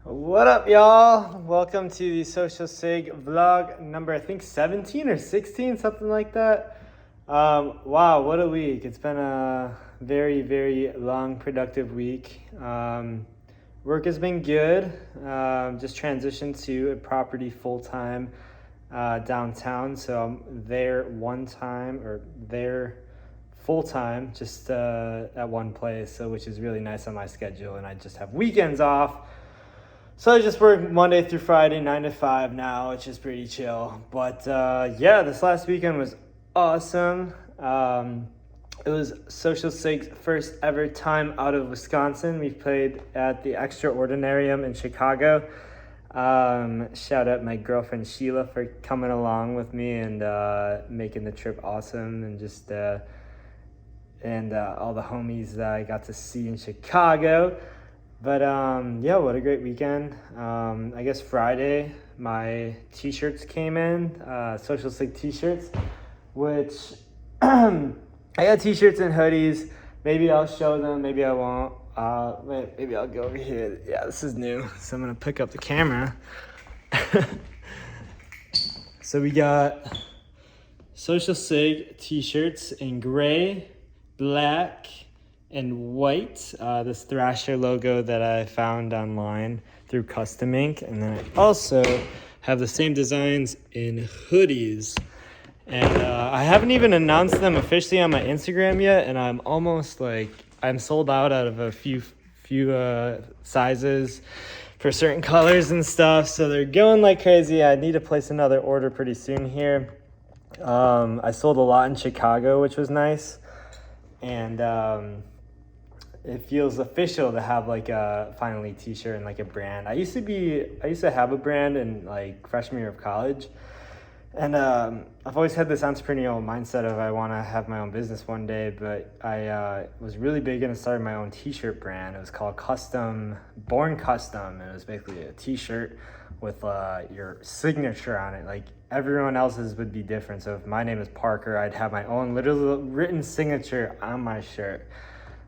What up, y'all? Welcome to the Social Sig vlog number, I think 17 or 16, something like that. Wow, what a week. It's been a very, very long, productive week. Work has been good. Just transitioned to a property full-time downtown. So I'm there full-time, just at one place, so which is really nice on my schedule. And I just have weekends off. So I just work Monday through Friday, 9 to 5 now, which is pretty chill. But yeah, this last weekend was awesome. It was Social Sig's first ever time out of Wisconsin. We played at the Extraordinarium in Chicago. Shout out my girlfriend Sheila for coming along with me and making the trip awesome, and just all the homies that I got to see in Chicago. But yeah, what a great weekend. I guess Friday my t-shirts came in, Social Sig t-shirts, which I got t-shirts and hoodies. Maybe I'll show them, maybe I won't. Maybe I'll go over here. Yeah, this is new, so I'm gonna pick up the camera. So we got Social Sig t-shirts in gray, black, and white, this Thrasher logo that I found online through Custom Ink. And then I also have the same designs in hoodies. And I haven't even announced them officially on my Instagram yet, and I'm almost I'm sold out of a few sizes for certain colors and stuff. So they're going like crazy. I need to place another order pretty soon here. I sold a lot in Chicago, which was nice. And it feels official to have finally t-shirt and a brand. I used to have a brand in freshman year of college, and I've always had this entrepreneurial mindset of I want to have my own business one day. But I was really big into starting my own t-shirt brand. It was called Born Custom, and it was basically a t-shirt with your signature on it. Like everyone else's would be different. So if my name is Parker, I'd have my own literal written signature on my shirt.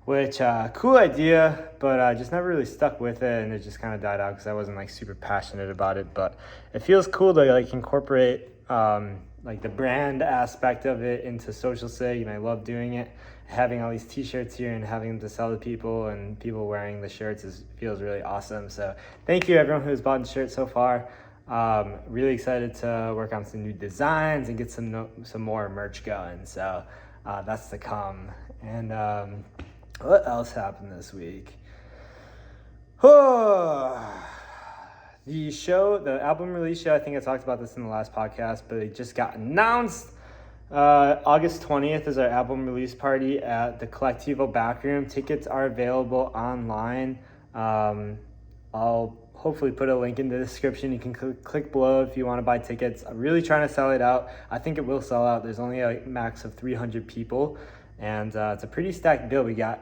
Which, cool idea, but I just never really stuck with it, and it just kind of died out because I wasn't super passionate about it. But it feels cool to incorporate the brand aspect of it into Social Sig, and I love doing it. Having all these t-shirts here and having them to sell to people and people wearing the shirts feels really awesome. So thank you everyone who's bought the shirt so far. Really excited to work on some new designs and get some more merch going. So that's to come. And what else happened this week? The album release show, I think I talked about this in the last podcast, but it just got announced. August 20th is our album release party at the Collectivo Backroom. Tickets are available online. I'll hopefully put a link in the description. You can click below if you want to buy tickets. I'm really trying to sell it out. I think it will sell out. There's only a max of 300 people, and it's a pretty stacked bill. We got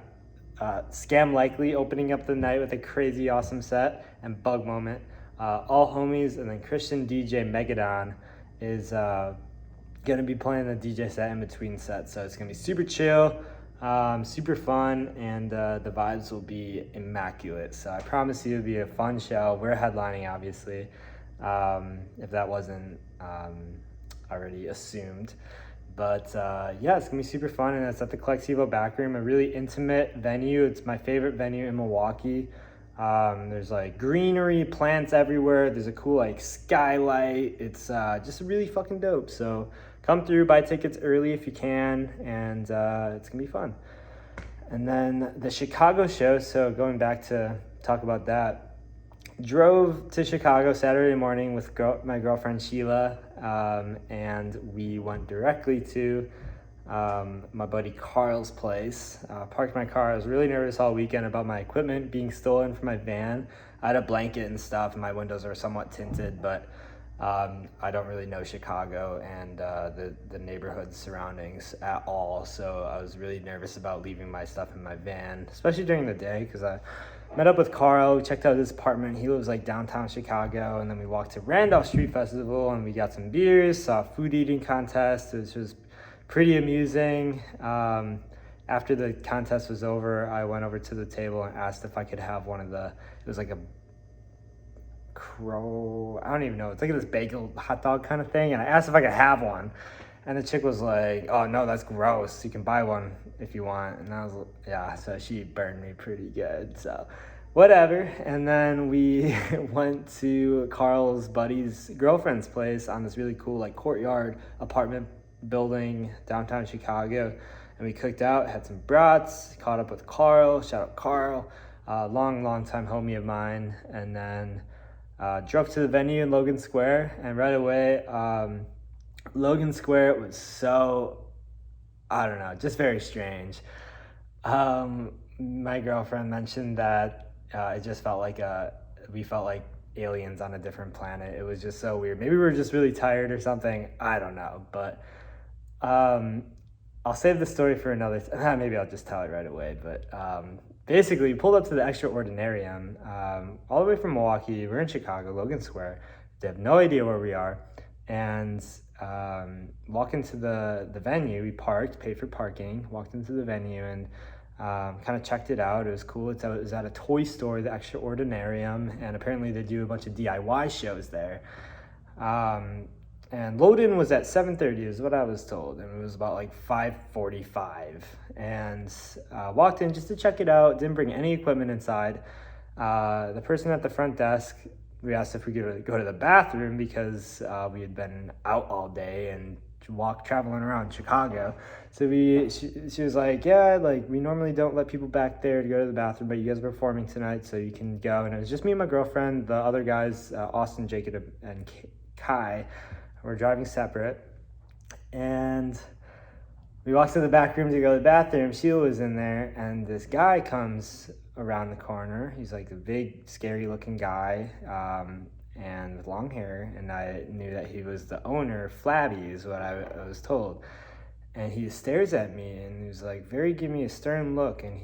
Scam Likely opening up the night with a crazy awesome set, and Bug Moment, all homies, and then Christian DJ Megadon is gonna be playing the DJ set in between sets. So it's gonna be super chill, super fun, and the vibes will be immaculate. So I promise you it'll be a fun show. We're headlining, obviously, if that wasn't already assumed. But yeah, it's gonna be super fun, and it's at the Collectivo Backroom, a really intimate venue. It's my favorite venue in Milwaukee. There's greenery, plants everywhere. There's a cool skylight. It's just really fucking dope. So come through, buy tickets early if you can, and it's gonna be fun. And then the Chicago show. So going back to talk about that. Drove to Chicago Saturday morning with my girlfriend Sheila, and we went directly to my buddy Carl's place. Parked my car. I was really nervous all weekend about my equipment being stolen from my van. I had a blanket and stuff, and my windows are somewhat tinted, but I don't really know Chicago and the neighborhood surroundings at all, so I was really nervous about leaving my stuff in my van, especially during the day, because I met up with Carl. We checked out his apartment. He lives downtown Chicago, and then we walked to Randolph Street Festival, and we got some beers, saw a food eating contest, which was pretty amusing. After the contest was over, I went over to the table and asked if I could have it was crow. I don't even know. It's like this bagel hot dog kind of thing. And I asked if I could have one. And the chick was like, oh, no, that's gross. You can buy one if you want. And I was, yeah, so she burned me pretty good. So whatever. And then we went to Carl's buddy's girlfriend's place on this really cool like courtyard apartment building downtown Chicago. And we cooked out, had some brats, caught up with Carl. Shout out Carl. Long time homie of mine. And then drove to the venue in Logan Square. And right away, Logan Square was so, I don't know, just very strange. My girlfriend mentioned that it just felt like we felt like aliens on a different planet. It was just so weird. Maybe we were just really tired or something. I don't know. But I'll save the story for another maybe I'll just tell it right away. But basically, we pulled up to the Extraordinarium all the way from Milwaukee. We're in Chicago, Logan Square. They have no idea where we are. And walk into the venue. We parked, paid for parking, walked into the venue, and kind of checked it out. It was cool. It was at a toy store, the Extraordinarium, and apparently they do a bunch of DIY shows there. And load-in was at 7:30 is what I was told, and it was about like 5:45. And walked in just to check it out, didn't bring any equipment inside. The person at the front desk, we asked if we could go to the bathroom because we had been out all day and traveling around Chicago. So she was like, yeah, like we normally don't let people back there to go to the bathroom, but you guys are performing tonight, so you can go. And it was just me and my girlfriend. The other guys, Austin, Jacob, and Kai, were driving separate. And we walked to the back room to go to the bathroom. Sheila was in there, and this guy comes around the corner. He's like a big, scary-looking guy, and with long hair. And I knew that he was the owner of Flabby, is what I was told. And he stares at me, and he's like, give me a stern look. And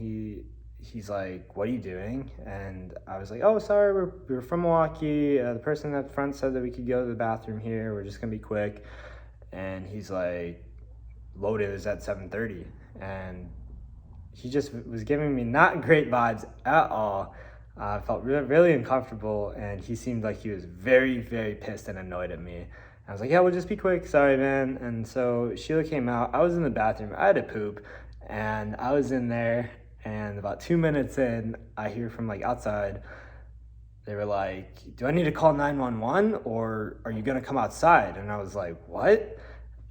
he's like, what are you doing? And I was like, oh, sorry, we're from Milwaukee. The person at the front said that we could go to the bathroom here. We're just gonna be quick. And he's like, loaded is at 7:30. And he just was giving me not great vibes at all. I felt really, really uncomfortable, and he seemed like he was very, very pissed and annoyed at me. I was like, yeah, we'll just be quick. Sorry, man. And so Sheila came out. I was in the bathroom. I had to poop, and I was in there, and about 2 minutes in, I hear from like outside, they were like, do I need to call 911 or are you going to come outside? And I was like, what?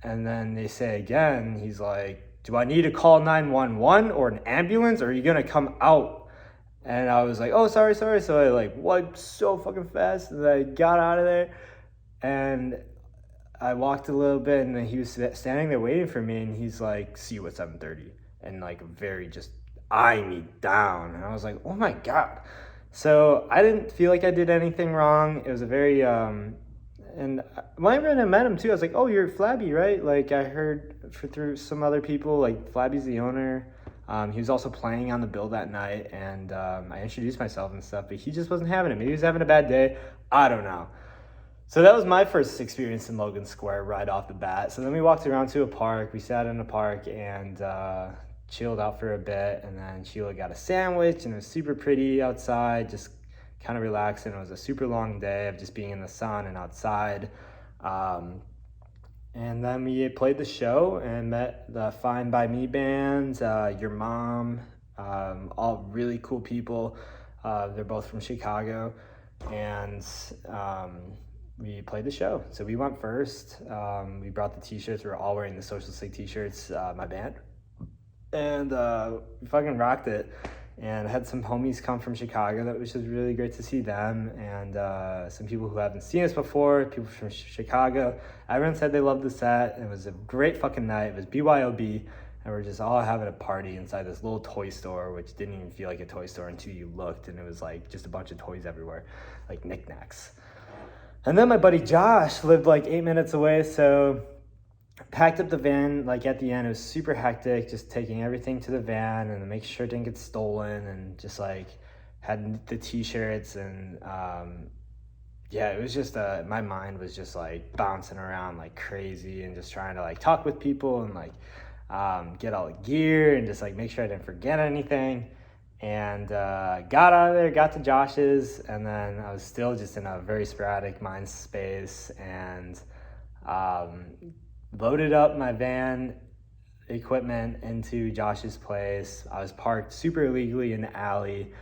And then they say again, he's like, do I need to call 911 or an ambulance, or are you going to come out? And I was like, oh, sorry. So I like wiped so fucking fast, and I got out of there. And I walked a little bit, and then he was standing there waiting for me, and he's like, see you at 7:30. And like very just eyeing me down. And I was like, oh my God. So I didn't feel like I did anything wrong. It was a very, and when I met him too, I was like, oh, you're Flabby, right? Like I heard through some other people, like Flabby's the owner. He was also playing on the bill that night, and I introduced myself and stuff, but he just wasn't having it. Maybe he was having a bad day. I don't know. So that was my first experience in Logan Square right off the bat. So then we walked around to a park. We sat in a park and chilled out for a bit, and then Sheila got a sandwich, and it was super pretty outside, just kind of relaxing. It was a super long day of just being in the sun and outside. And then we played the show and met the Fine By Me band, Your Mom, all really cool people. They're both from Chicago, and we played the show. So we went first. We brought the t-shirts. We were all wearing the Social Sick t-shirts, my band. And we fucking rocked it. And I had some homies come from Chicago, which was really great to see them. And some people who haven't seen us before, people from Chicago. Everyone said they loved the set. It was a great fucking night. It was BYOB. And we're just all having a party inside this little toy store, which didn't even feel like a toy store until you looked. And it was like just a bunch of toys everywhere, like knickknacks. And then my buddy Josh lived like 8 minutes away, so packed up the van. Like at the end, it was super hectic, just taking everything to the van and making sure it didn't get stolen, and just like had the t-shirts. And yeah, it was just my mind was just like bouncing around like crazy, and just trying to like talk with people and like get all the gear and just like make sure I didn't forget anything. and got out of there, got to Josh's, and then I was still just in a very sporadic mind space, and loaded up my van equipment into Josh's place. I was parked super illegally in the alley,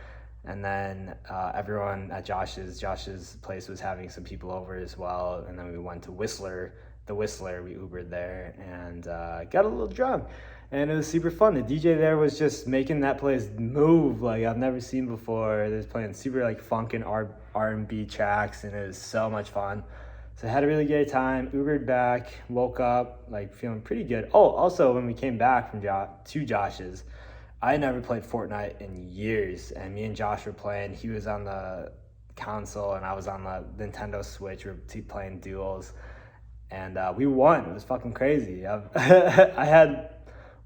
and then everyone at Josh's place was having some people over as well, and then we went to the Whistler. We Ubered there and got a little drunk, and it was super fun. The DJ there was just making that place move like I've never seen before. They was playing super like funk and R&B tracks, and it was so much fun. So I had a really great time. Ubered back, woke up like feeling pretty good. Oh, also when we came back from to Josh's, I had never played Fortnite in years, and me and Josh were playing. He was on the console, and I was on the Nintendo Switch. We were playing duels, and we won. It was fucking crazy. I had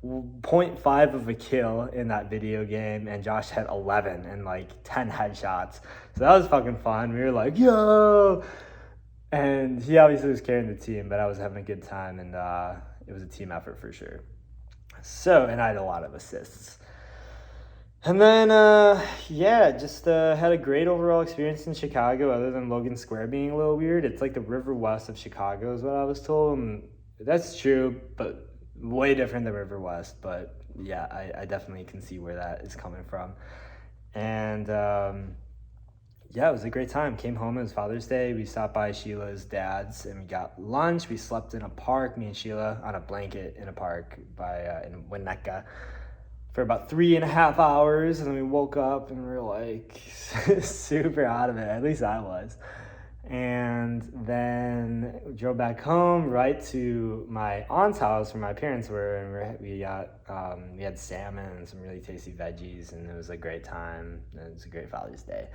0.5 of a kill in that video game, and Josh had 11 and like 10 headshots. So that was fucking fun. We were like, yo! And he obviously was carrying the team, but I was having a good time, and it was a team effort for sure. So, and I had a lot of assists. And then, just had a great overall experience in Chicago, other than Logan Square being a little weird. It's like the River West of Chicago is what I was told. And that's true, but way different than River West. But yeah, I definitely can see where that is coming from. And it was a great time. Came home, it was Father's Day. We stopped by Sheila's dad's and we got lunch. We slept in a park, me and Sheila, on a blanket in a park in Winnetka for about 3.5 hours. And then we woke up and we were like super out of it. At least I was. And then we drove back home right to my aunt's house where my parents were, and we had salmon and some really tasty veggies, and it was a great time. It was a great Father's Day.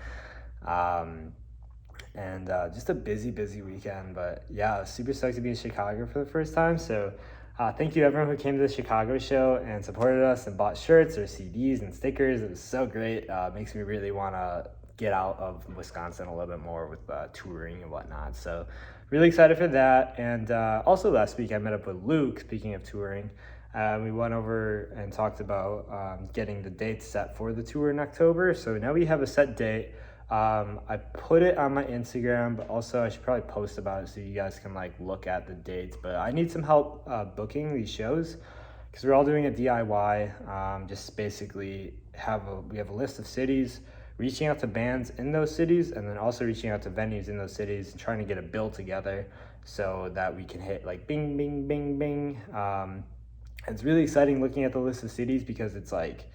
Just a busy weekend, but yeah, I was super stoked to be in Chicago for the first time. So thank you everyone who came to the Chicago show and supported us and bought shirts or CDs and stickers. It was so great. Makes me really want to get out of Wisconsin a little bit more with touring and whatnot. So really excited for that. And also last week I met up with Luke, speaking of touring. We went over and talked about getting the dates set for the tour in October. So now we have a set date. I put it on my Instagram, but also I should probably post about it so you guys can like look at the dates. But I need some help booking these shows because we're all doing a DIY. Just basically we have a list of cities, reaching out to bands in those cities, and then also reaching out to venues in those cities and trying to get a bill together so that we can hit like bing, bing, bing, bing. It's really exciting looking at the list of cities because it's like,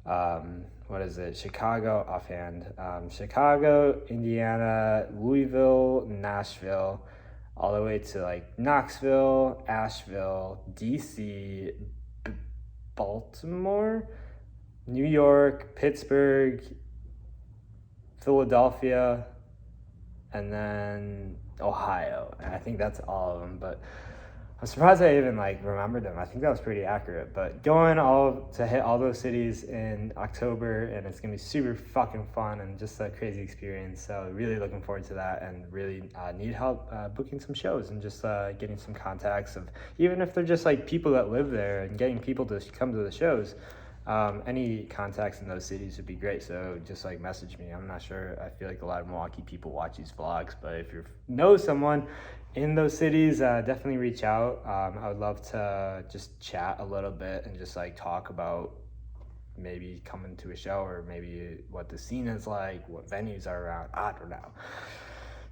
what is it? Chicago offhand. Chicago, Indiana, Louisville, Nashville, all the way to like Knoxville, Asheville, DC, Baltimore, New York, Pittsburgh, Philadelphia, and then Ohio. And I think that's all of them, but I'm surprised I even like remembered them. I think that was pretty accurate. But going to hit all those cities in October, and it's gonna be super fucking fun and just a crazy experience. So really looking forward to that, and really need help booking some shows and just getting some contacts of, even if they're just like people that live there, and getting people to come to the shows. Any contacts in those cities would be great. So just like message me. I'm not sure. I feel like a lot of Milwaukee people watch these vlogs, but if you know someone in those cities, definitely reach out. I would love to just chat a little bit and just like talk about maybe coming to a show, or maybe what the scene is like, what venues are around. I don't know.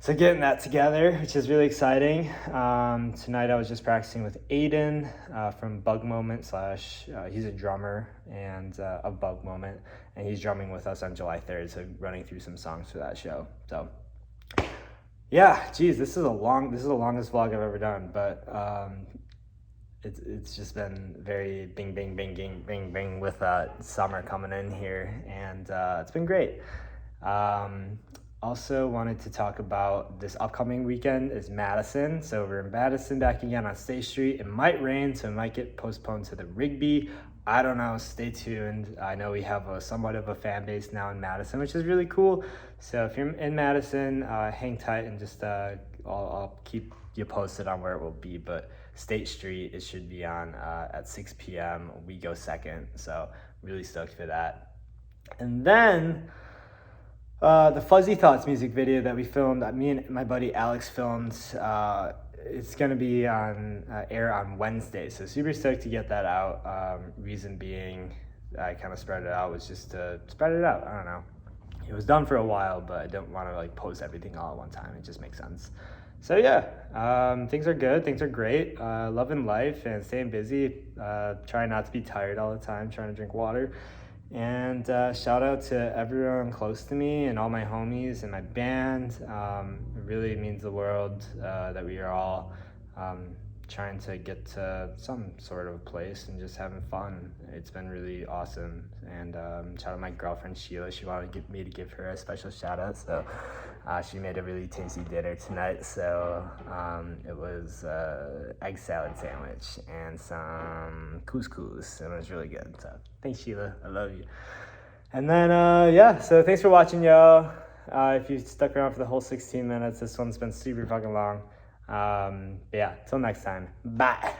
So getting that together, which is really exciting. Tonight I was just practicing with Aiden from Bug Moment / he's a drummer and of Bug Moment, and he's drumming with us on July 3rd. So running through some songs for that show. So yeah, geez, this is the longest vlog I've ever done, but it's just been very bing, bing, bing, bing, bing, bing with summer coming in here, and it's been great. Also wanted to talk about this upcoming weekend is Madison. So we're in Madison back again on State Street. It might rain, so it might get postponed to the Rigby. I don't know, stay tuned. I know we have somewhat of a fan base now in Madison, which is really cool. So if you're in Madison, hang tight and just I'll keep you posted on where it will be. But State Street, it should be on at 6 p.m. We go second, so really stoked for that. And then the Fuzzy Thoughts music video that we filmed, that me and my buddy Alex filmed, it's going to be on air on Wednesday. So super stoked to get that out. Reason being, I kind of spread it out, was just to spread it out. I don't know. It was done for a while, but I don't want to like post everything all at one time. It just makes sense. So yeah, things are good. Things are great. Loving life and staying busy. Trying not to be tired all the time. Trying to drink water. And shout out to everyone close to me and all my homies and my band. It really means the world that we are all trying to get to some sort of place and just having fun. It's been really awesome. And shout out my girlfriend Sheila. She wanted me to give her a special shout out. So she made a really tasty dinner tonight. So it was egg salad sandwich and some couscous, and it was really good. So thanks, Sheila. I love you. And then yeah, so thanks for watching, yo. If you stuck around for the whole 16 minutes, this one's been super fucking long. Yeah, till next time. Bye.